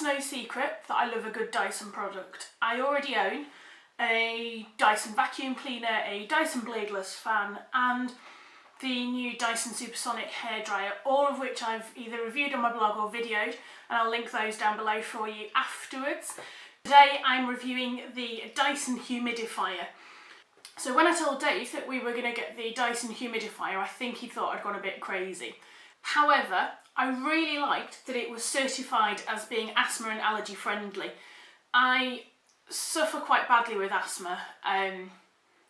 no secret that I love a good Dyson product. I already own a Dyson vacuum cleaner, a Dyson bladeless fan, and the new Dyson Supersonic hairdryer, all of which I've either reviewed on my blog or videoed, and I'll link those down below for you afterwards. Today I'm reviewing the Dyson Humidifier. So when I told Dave that we were going to get the Dyson Humidifier, I think he thought I'd gone a bit crazy. However, I really liked that it was certified as being asthma and allergy friendly. I suffer quite badly with asthma.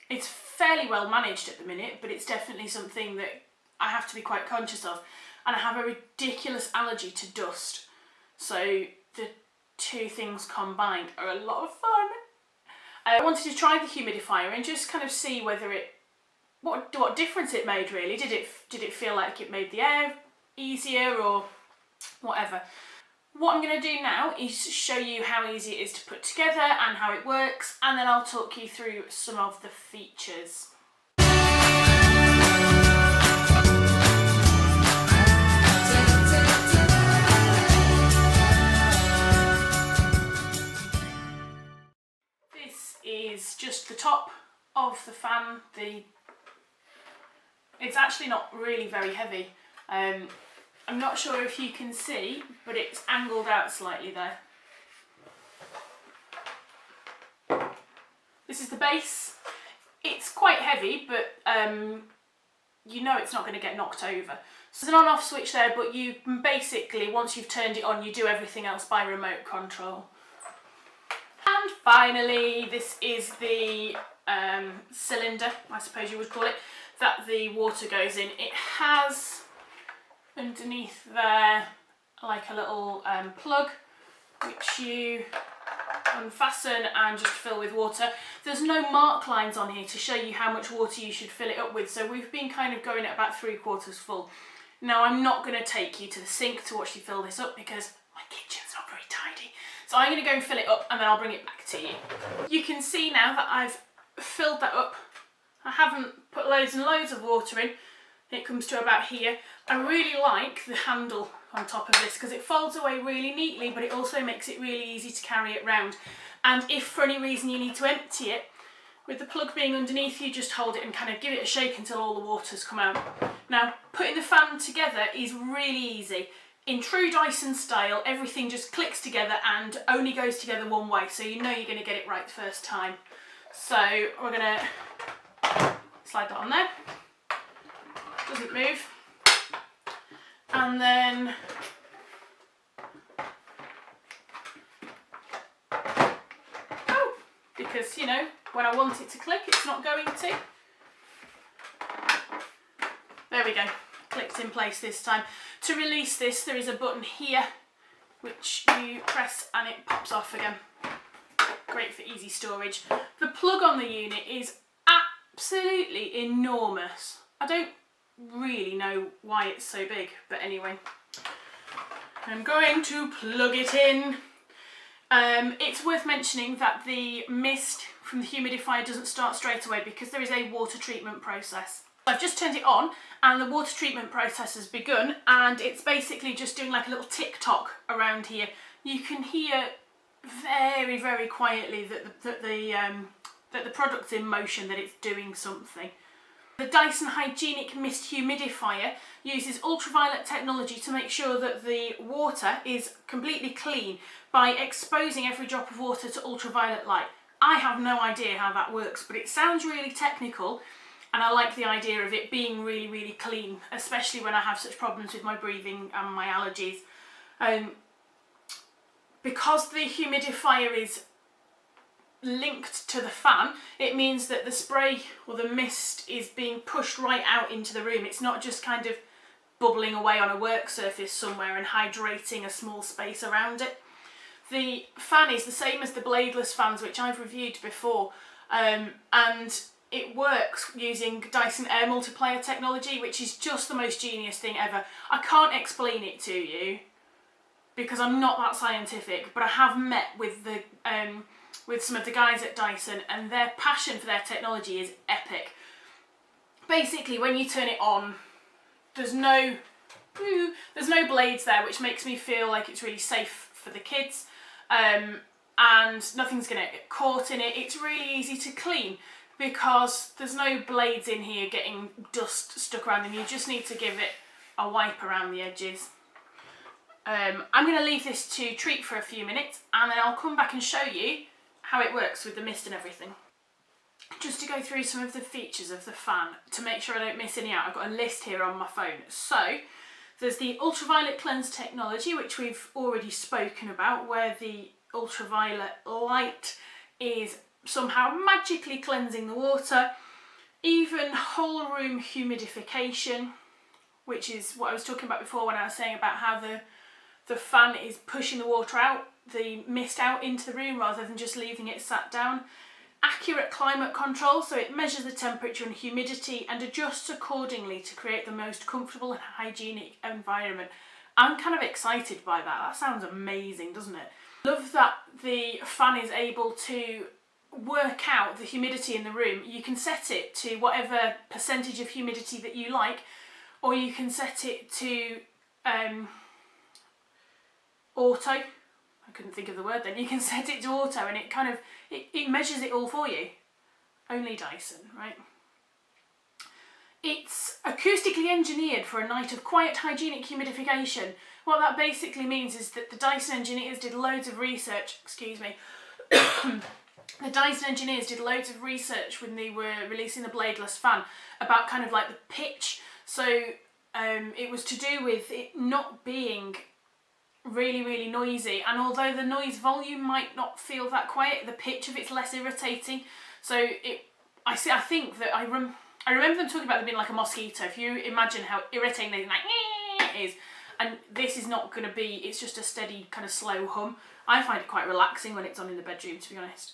It's fairly well managed at the minute, but it's definitely something that I have to be quite conscious of. And I have a ridiculous allergy to dust. So the two things combined are a lot of fun. I wanted to try the humidifier and just kind of see whether what difference it made really. Did it feel like it made the air easier or whatever? What I'm going to do now is show you how easy it is to put together and how it works, and then I'll talk you through some of the features. This is just the top of the fan. It's actually not really very heavy. I'm not sure if you can see, but it's angled out slightly there. This is the base. It's quite heavy, but you know it's not going to get knocked over. So there's an on-off switch there, but you basically, once you've turned it on, you do everything else by remote control. And finally, this is the cylinder, I suppose you would call it, that the water goes in. It has underneath there like a little plug which you unfasten and just fill with water. There's no mark lines on here to show you how much water you should fill it up with, so we've been kind of going at about 3/4 full. Now I'm not going to take you to the sink to watch you fill this up because my kitchen's not very tidy, so I'm going to go and fill it up and then I'll bring it back to you. You can see now that I've filled that up. I haven't put loads and loads of water in. It comes to about here. I really like the handle on top of this because it folds away really neatly, but it also makes it really easy to carry it round. And if for any reason you need to empty it, with the plug being underneath, you just hold it and kind of give it a shake until all the water's come out. Now, putting the fan together is really easy. In true Dyson style, everything just clicks together and only goes together one way, so you know you're going to get it right the first time. So we're going to slide that on there. Doesn't move. And then because you know when I want it to click, it's not going to. There we go, clicked in place this time. To release this, there is a button here which you press and it pops off again. Great for easy storage. The plug on the unit is absolutely enormous. I don't really know why it's so big, but anyway, I'm going to plug it in. It's worth mentioning that the mist from the humidifier doesn't start straight away because there is a water treatment process. I've just turned it on and the water treatment process has begun, and it's basically just doing like a little tick-tock around here. You can hear very, very quietly that the product's in motion, that it's doing something. The Dyson Hygienic Mist Humidifier uses ultraviolet technology to make sure that the water is completely clean by exposing every drop of water to ultraviolet light. I have no idea how that works, but it sounds really technical, and I like the idea of it being really, really clean, especially when I have such problems with my breathing and my allergies. Because the humidifier is linked to the fan, it means that the spray or the mist is being pushed right out into the room. It's not just kind of bubbling away on a work surface somewhere and hydrating a small space around it. The fan is the same as the bladeless fans, which I've reviewed before, and it works using Dyson air multiplier technology, which is just the most genius thing ever. I can't explain it to you because I'm not that scientific, but I have met with some of the guys at Dyson, and their passion for their technology is epic. Basically, when you turn it on, there's no blades there, which makes me feel like it's really safe for the kids, and nothing's going to get caught in it. It's really easy to clean because there's no blades in here getting dust stuck around them. You just need to give it a wipe around the edges. I'm going to leave this to treat for a few minutes and then I'll come back and show you how it works with the mist and everything. Just to go through some of the features of the fan to make sure I don't miss any out, I've got a list here on my phone. So there's the ultraviolet cleanse technology, which we've already spoken about, where the ultraviolet light is somehow magically cleansing the water. Even whole room humidification, which is what I was talking about before when I was saying about how the fan is pushing the water out, the mist out into the room rather than just leaving it sat down. Accurate climate control, so it measures the temperature and humidity and adjusts accordingly to create the most comfortable and hygienic environment. I'm kind of excited by that. That sounds amazing, doesn't it? Love that the fan is able to work out the humidity in the room. You can set it to whatever percentage of humidity that you like, or you can set it to auto. I couldn't think of the word then. You can set it to auto and it kind of, it measures it all for you. Only Dyson, right? It's acoustically engineered for a night of quiet, hygienic humidification. What that basically means is that the Dyson engineers did loads of research, excuse me, the Dyson engineers did loads of research when they were releasing the bladeless fan about kind of like the pitch. So it was to do with it not being really noisy, and although the noise volume might not feel that quiet, the pitch of it's less irritating. So I think that I remember them talking about them being like a mosquito. If you imagine how irritating they like is, and this is not going to be, it's just a steady kind of slow hum. I find it quite relaxing when it's on in the bedroom, to be honest.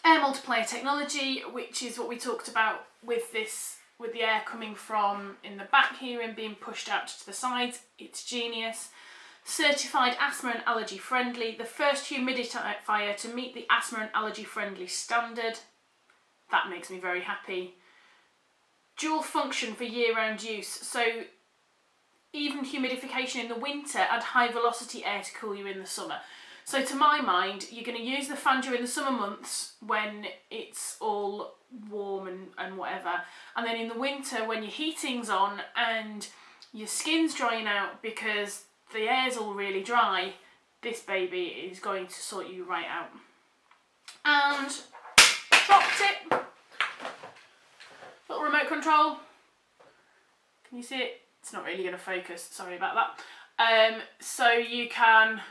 Air multiplier technology, which is what we talked about with this, with the air coming from in the back here and being pushed out to the sides. It's genius. Certified asthma and allergy friendly, the first humidifier to meet the asthma and allergy friendly standard. That makes me very happy. Dual function for year-round use, so even humidification in the winter and high velocity air to cool you in the summer. So to my mind, you're going to use the fan during the summer months when it's all warm and whatever, and then in the winter when your heating's on and your skin's drying out because the air's all really dry, this baby is going to sort you right out. And top tip, little remote control. Can you see it? It's not really going to focus, sorry about that. So you can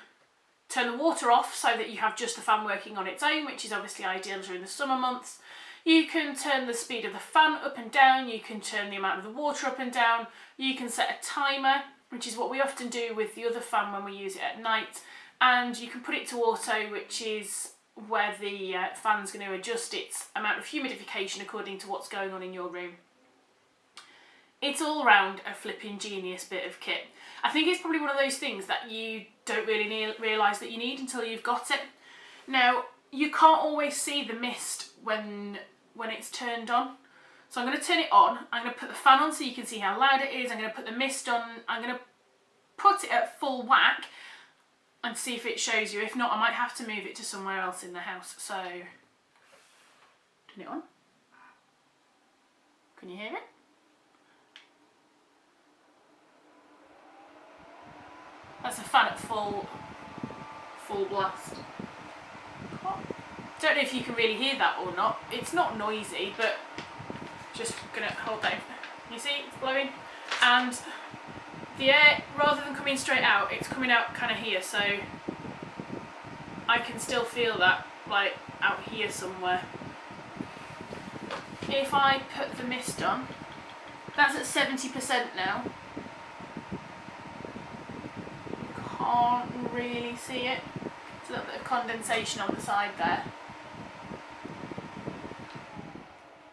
turn the water off so that you have just the fan working on its own, which is obviously ideal during the summer months. You can turn the speed of the fan up and down, you can turn the amount of the water up and down, you can set a timer, which is what we often do with the other fan when we use it at night, and you can put it to auto, which is where the fan's going to adjust its amount of humidification according to what's going on in your room. It's all round a flipping genius bit of kit. I think it's probably one of those things that you don't really realise that you need until you've got it. Now, you can't always see the mist when it's turned on. So I'm going to turn it on, I'm going to put the fan on so you can see how loud it is, I'm going to put the mist on, I'm going to put it at full whack and see if it shows you. If not, I might have to move it to somewhere else in the house. So, turn it on. Can you hear it? That's a fan at full blast. Don't know if you can really hear that or not. It's not noisy, but just gonna hold that. You see, it's blowing, and the air, rather than coming straight out, it's coming out kind of here, so I can still feel that, like, out here somewhere. If I put the mist on, that's at 70% now. Can't really see it. There's a little bit of condensation on the side there.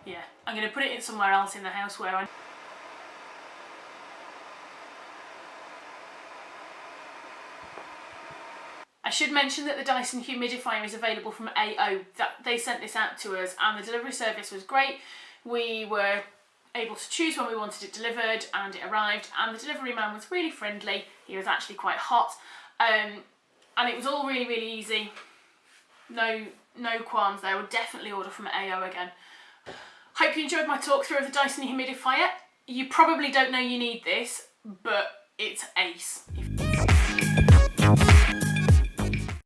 Yeah, I'm going to put it in somewhere else in the house where I should mention that the Dyson humidifier is available from AO. They sent this out to us and the delivery service was great. We were able to choose when we wanted it delivered and it arrived, and the delivery man was really friendly. He was actually quite hot. And it was all really, really easy. No qualms there. I would definitely order from AO again. Hope you enjoyed my talk through of the Dyson humidifier. You probably don't know you need this, but it's ace.